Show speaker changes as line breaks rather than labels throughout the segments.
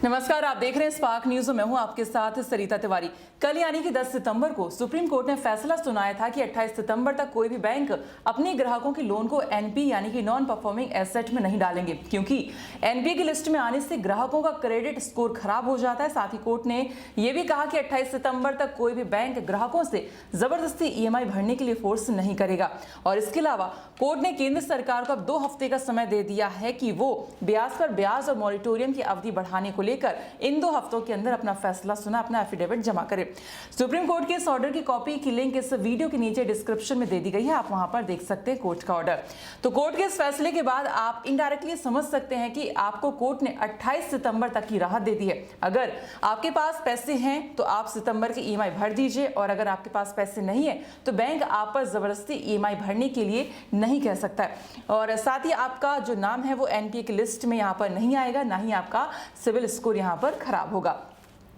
नमस्कार, आप देख रहे हैं स्पार्क न्यूज में हूं आपके साथ सरिता तिवारी। कल यानी कि 10 सितंबर को सुप्रीम कोर्ट ने फैसला सुनाया था कि 28 सितंबर तक कोई भी बैंक अपने ग्राहकों के लोन को एनपी यानी कि नॉन परफॉर्मिंग एसेट में नहीं डालेंगे, क्योंकि एनपीए की लिस्ट में आने से ग्राहकों का क्रेडिट स्कोर खराब हो जाता है। साथ ही कोर्ट ने यह भी कहा कि 28 सितंबर तक कोई भी बैंक ग्राहकों से जबरदस्ती ईएमआई भरने के लिए फोर्स नहीं करेगा। और इसके अलावा कोर्ट ने केंद्र सरकार को अब 2 हफ्ते का समय दे दिया है कि वो ब्याज पर ब्याज और मॉरिटोरियम की अवधि बढ़ाने को लेकर इन 2 हफ्तों के अंदर अपना फैसला सुना, अपना एफिडेविट जमा करें। सुप्रीम कोर्ट के इस ऑर्डर की कॉपी की लिंक इस वीडियो के नीचे डिस्क्रिप्शन में दे दी गई है, आप वहां पर देख सकते हैं कोर्ट का ऑर्डर। तो कोर्ट के इस फैसले के बाद आप इनडायरेक्टली समझ सकते हैं कि आपको कोर्ट ने 28 सितंबर तक की राहत दे दी है। अगर आपके पास पैसे हैं तो आप सितंबर की ईएमआई भर दीजिए, और अगर आपके पास पैसे नहीं है तो बैंक आप पर जबरदस्ती ईएमआई भरने के लिए नहीं कह सकता है। और साथ ही आपका जो नाम है वो एनपीए की लिस्ट में यहाँ पर नहीं आएगा, ना ही आपका सिविल स्कोर यहाँ पर खराब होगा।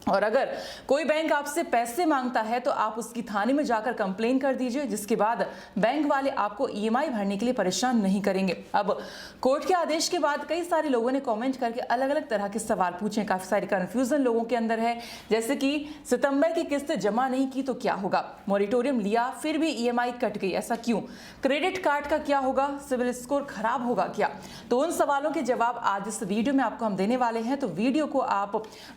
और अगर कोई बैंक आपसे पैसे मांगता है तो आप उसकी थाने में जाकर कंप्लेन कर दीजिए, जिसके बाद बैंक वाले आपको ईएमआई भरने के लिए परेशान नहीं करेंगे। अब कोर्ट के आदेश के बाद कई सारे लोगों ने कमेंट करके अलग अलग तरह के सवाल पूछे, काफी सारी कंफ्यूजन लोगों के अंदर है, जैसे कि सितंबर की किस्त जमा नहीं की तो क्या होगा, मॉरिटोरियम लिया फिर भी ईएमआई कट गई, ऐसा क्यों, क्रेडिट कार्ड का क्या होगा, सिविल स्कोर खराब होगा क्या। तो उन सवालों के जवाब आज इस वीडियो में आपको हम देने वाले हैं। तो वीडियो को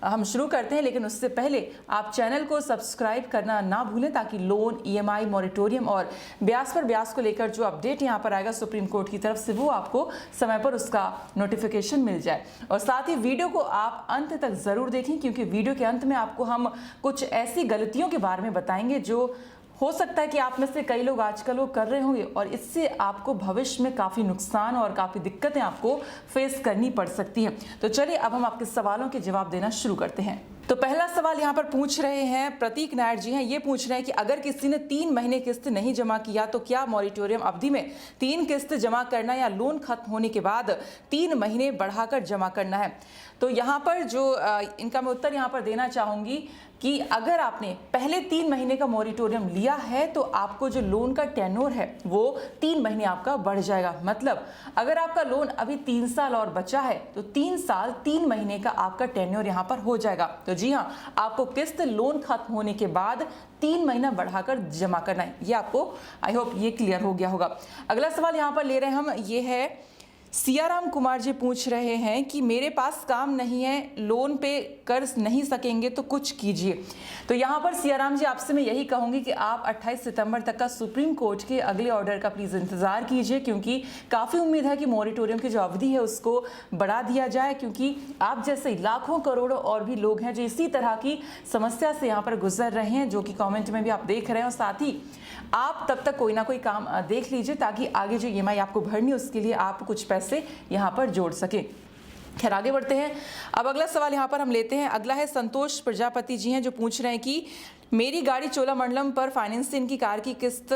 हम शुरू करते हैं, लेकिन उससे पहले आप चैनल को सब्सक्राइब करना ना भूलें, ताकि लोन, ईएमआई, मॉरिटोरियम और ब्याज पर ब्याज को लेकर जो अपडेट यहां पर आएगा सुप्रीम कोर्ट की तरफ से, वो आपको समय पर उसका नोटिफिकेशन मिल जाए। और साथ ही वीडियो को आप अंत तक जरूर देखें, क्योंकि वीडियो के अंत में आपको हम कुछ ऐसी गलतियों के बारे में बताएंगे जो हो सकता है कि आप में से कई लोग आजकल वो कर रहे होंगे, और इससे आपको भविष्य में काफी नुकसान और काफी दिक्कतें आपको फेस करनी पड़ सकती हैं। तो चलिए अब हम आपके सवालों के जवाब देना शुरू करते हैं। तो पहला सवाल यहाँ पर पूछ रहे हैं प्रतीक नायर जी हैं, ये पूछ रहे हैं कि अगर किसी ने 3 महीने किस्त नहीं जमा किया तो क्या मॉरिटोरियम अवधि में 3 किस्त जमा करना या लोन खत्म होने के बाद 3 महीने बढ़ाकर जमा करना है। तो यहाँ पर जो इनका मैं उत्तर यहाँ पर देना चाहूंगी कि अगर आपने पहले 3 महीने का मॉरिटोरियम लिया है तो आपको जो लोन का टेन्योर है वो 3 महीने आपका बढ़ जाएगा। मतलब अगर आपका लोन अभी 3 साल और बचा है तो 3 साल 3 महीने का आपका टेन्योर यहाँ पर हो जाएगा। तो जी हाँ, आपको किस्त लोन खत्म होने के बाद 3 महीना बढ़ाकर जमा करना है। ये आपको आई होप ये क्लियर हो गया होगा। अगला सवाल यहाँ पर ले रहे हैं हम, ये है सियाराम कुमार जी पूछ रहे हैं कि मेरे पास काम नहीं है, लोन पे कर नहीं सकेंगे तो कुछ कीजिए। तो यहाँ पर सियाराम जी आपसे मैं यही कहूंगी कि आप 28 सितंबर तक का सुप्रीम कोर्ट के अगले ऑर्डर का प्लीज इंतजार कीजिए, क्योंकि काफी उम्मीद है कि मॉरिटोरियम की जो अवधि है उसको बढ़ा दिया जाए, क्योंकि आप जैसे लाखों करोड़ों और भी लोग हैं जो इसी तरह की समस्या से यहाँ पर गुजर रहे हैं, जो कि कॉमेंट में भी आप देख रहे हैं। और साथ ही आप तब तक कोई ना कोई काम देख लीजिए, ताकि आगे जो ईएमआई आपको भरनी है उसके लिए आप कुछ पैसे यहाँ पर जोड़ सके। खैर आगे बढ़ते हैं। अब अगला सवाल यहाँ पर हम लेते हैं। अगला है संतोष प्रजापति जी हैं, जो पूछ रहे हैं कि मेरी गाड़ी चोलामंडलम पर फाइनेंस से इनकी कार की किस्त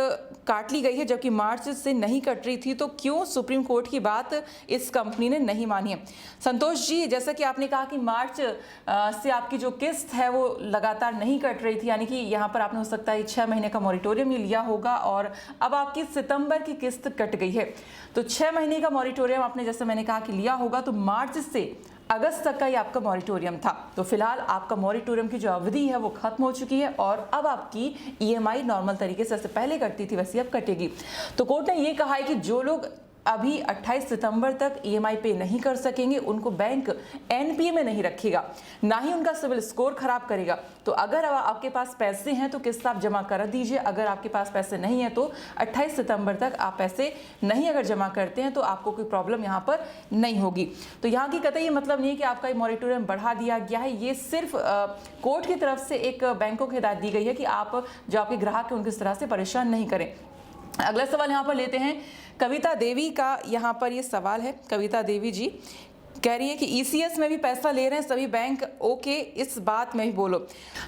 काट ली गई है, जबकि मार्च से नहीं कट रही थी, तो क्यों सुप्रीम कोर्ट की बात इस कंपनी ने नहीं मानी है। संतोष जी, जैसा कि आपने कहा कि मार्च से आपकी जो किस्त है वो लगातार नहीं कट रही थी, यानी कि यहाँ पर आपने हो सकता है 6 महीने का मॉरिटोरियम ही लिया होगा और अब आपकी सितंबर की किस्त कट गई है। तो 6 महीने का मॉरिटोरियम आपने, जैसे मैंने कहा कि लिया होगा, तो मार्च से अगस्त तक का ही आपका मॉरिटोरियम था। तो फिलहाल आपका मॉरिटोरियम की जो अवधि है वो खत्म हो चुकी है, और अब आपकी ईएमआई नॉर्मल तरीके से जैसे पहले कटती थी वैसे अब कटेगी। तो कोर्ट ने ये कहा है कि जो लोग अभी 28 सितंबर तक ईएमआई पे नहीं कर सकेंगे उनको बैंक एनपीए में नहीं रखेगा, ना ही उनका सिविल स्कोर खराब करेगा। तो अगर आपके पास पैसे हैं तो किस्त आप जमा कर दीजिए, अगर आपके पास पैसे नहीं है तो 28 सितंबर तक आप पैसे नहीं अगर जमा करते हैं तो आपको कोई प्रॉब्लम यहाँ पर नहीं होगी। तो यहाँ की कतई ये मतलब नहीं है कि आपका मॉरिटोरियम बढ़ा दिया गया है, ये सिर्फ कोर्ट की तरफ से एक बैंकों को हिदायत दी गई है कि आप जो आपके ग्राहक हैं उनको इस तरह से परेशान नहीं करें। अगला सवाल यहाँ पर लेते हैं। कविता देवी का यहाँ पर ये सवाल है। कविता देवी जी कह रही है कि ईसीएस में भी पैसा ले रहे हैं सभी बैंक, ओके इस बात में भी बोलो।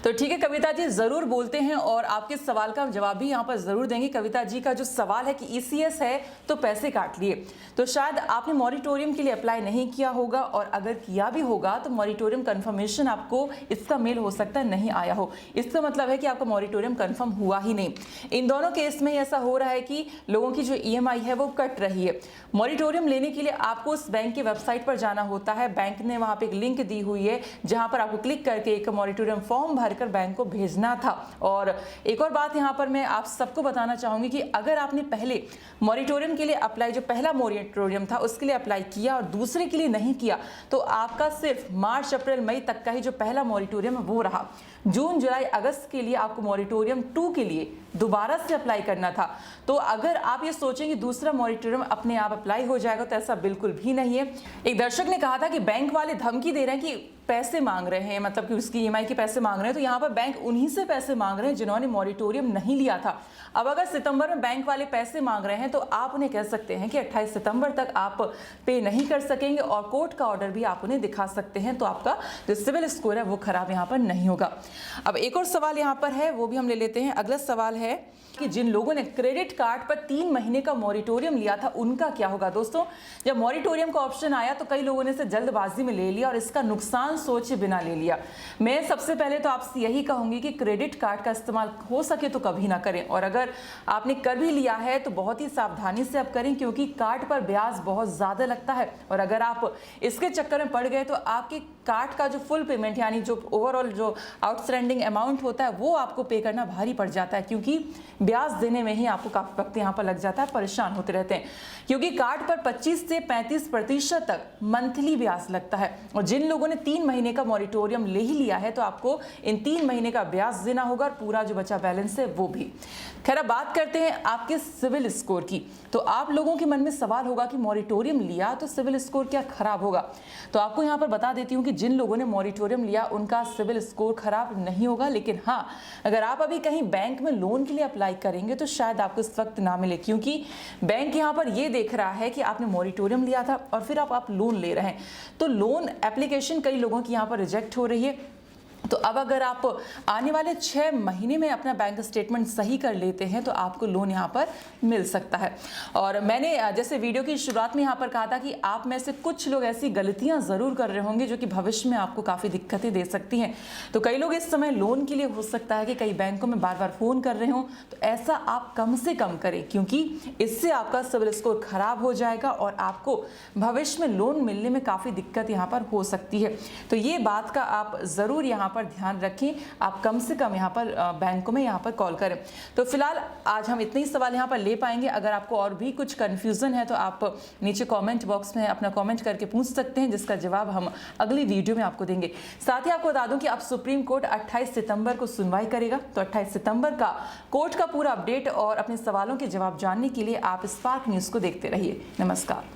तो ठीक है कविता जी, जरूर बोलते हैं और आपके सवाल का जवाब भी यहाँ पर जरूर देंगे। कविता जी का जो सवाल है कि ईसीएस है तो पैसे काट लिए, तो शायद आपने मॉरिटोरियम के लिए अप्लाई नहीं किया होगा, और अगर किया भी होगा तो मॉरिटोरियम कंफर्मेशन आपको इसका मेल हो सकता है नहीं आया हो। इसका मतलब है कि आपका मॉरिटोरियम कंफर्म हुआ ही नहीं। इन दोनों केस में ऐसा हो रहा है कि लोगों की जो ईएमआई है वो कट रही है। मॉरिटोरियम लेने के लिए आपको उस बैंक की वेबसाइट पर जाना होता है। बैंक ने वहां पे एक लिंक दी हुई है जहां पर आपको क्लिक करके एक मॉरिटोरियम फॉर्म भरकर बैंक को भेजना था। और एक और बात यहां पर मैं आप सबको बताना चाहूंगी कि अगर आपने पहले मॉरिटोरियम के लिए अप्लाई, जो पहला मॉरिटोरियम था उसके लिए अप्लाई किया और दूसरे के लिए नहीं किया, तो आपका सिर्फ मार्च अप्रैल मई तक का ही जो पहला मॉरिटोरियम है वो रहा। जून जुलाई अगस्त के लिए आपको मॉरिटोरियम 2 के लिए दोबारा से अप्लाई करना था। तो अगर आप ये सोचें कि दूसरा मॉरिटोरियम अपने आप अप्लाई हो जाएगा, तो ऐसा बिल्कुल भी नहीं है। एक दर्शक ने कहा था कि बैंक वाले धमकी दे रहे हैं कि पैसे मांग रहे हैं, मतलब कि उसकी ईएमआई के पैसे मांग रहे हैं। तो यहाँ पर बैंक उन्हीं से पैसे मांग रहे हैं जिन्होंने मॉरिटोरियम नहीं लिया था। अब अगर सितंबर में बैंक वाले पैसे मांग रहे हैं तो आप उन्हें कह सकते हैं कि 28 सितंबर तक आप पे नहीं कर सकेंगे और कोर्ट का ऑर्डर भी आप उन्हें दिखा सकते हैं, तो आपका जो सिविल स्कोर है वो खराब यहाँ पर नहीं होगा। अब एक और सवाल यहाँ पर है, वो भी हम ले लेते हैं। अगला सवाल है कि जिन लोगों ने क्रेडिट कार्ड पर 3 महीने का मॉरिटोरियम लिया था उनका क्या होगा। दोस्तों, जब मॉरिटोरियम का ऑप्शन आया तो कई लोगों ने इसे जल्दबाजी में ले लिया और इसका नुकसान सोचे बिना ले लिया। मैं सबसे पहले तो आपसे यही कहूंगी कि क्रेडिट कार्ड का इस्तेमाल हो सके तो कभी ना करें, और अगर आपने कर भी लिया है तो बहुत ही सावधानी से आप करें, क्योंकि कार्ड पर ब्याज बहुत ज्यादा लगता है और अगर आप इसके चक्कर में पड़ गए तो आपके कार्ड का जो फुल पेमेंट, यानी जो ओवरऑल जो आउटस्टैंडिंग अमाउंट होता है वो आपको पे करना भारी पड़ जाता है, क्योंकि ब्याज देने में ही आपको काफी वक्त यहाँ पर लग जाता है, परेशान होते रहते हैं। क्योंकि कार्ड पर 25 से 35% तक मंथली ब्याज लगता है और जिन लोगों ने 3 महीने का मॉरिटोरियम ले ही लिया है तो आपको इन 3 महीने का ब्याज देना होगा और पूरा जो बचा बैलेंस है वो भी। खैर, अब बात करते हैं आपके सिविल स्कोर की। तो आप लोगों के मन में सवाल होगा कि मॉरिटोरियम लिया तो सिविल स्कोर क्या खराब होगा। तो आपको यहाँ पर बता देती हूँ कि जिन लोगों ने मॉरिटोरियम लिया उनका सिविल स्कोर खराब नहीं होगा, लेकिन हाँ, अगर आप अभी कहीं बैंक में लोन के लिए अप्लाई करेंगे तो शायद आपको इस वक्त ना मिले, क्योंकि बैंक यहाँ पर ये देख रहा है कि आपने मॉरिटोरियम लिया था और फिर आप लोन ले रहे हैं, तो लोन एप्लीकेशन कई लोगों की यहाँ पर रिजेक्ट हो रही है। तो अब अगर आप आने वाले 6 महीने में अपना बैंक स्टेटमेंट सही कर लेते हैं तो आपको लोन यहाँ पर मिल सकता है। और मैंने जैसे वीडियो की शुरुआत में यहाँ पर कहा था कि आप में से कुछ लोग ऐसी गलतियां ज़रूर कर रहे होंगे जो कि भविष्य में आपको काफ़ी दिक्कतें दे सकती हैं। तो कई लोग इस समय लोन के लिए हो सकता है कि कई बैंकों में बार बार फ़ोन कर रहे हों, तो ऐसा आप कम से कम करें, क्योंकि इससे आपका सिविल स्कोर खराब हो जाएगा और आपको भविष्य में लोन मिलने में काफ़ी दिक्कत यहाँ पर हो सकती है। तो ये बात का आप ज़रूर यहाँ पर ध्यान रखें, आप कम से कम यहाँ पर बैंकों में यहाँ पर कॉल करें। तो फिलहाल आज हम इतने ही सवाल यहाँ पर ले पाएंगे। अगर आपको और भी कुछ कंफ्यूजन है तो आप नीचे कमेंट बॉक्स में अपना कमेंट करके पूछ सकते हैं, जिसका जवाब हम अगली वीडियो में आपको देंगे। साथ ही आपको बता दूं कि अब सुप्रीम कोर्ट 28 सितंबर को सुनवाई करेगा, तो 28 सितंबर का कोर्ट का पूरा अपडेट और अपने सवालों के जवाब जानने के लिए आप स्पार्क न्यूज़ को देखते रहिए। नमस्कार।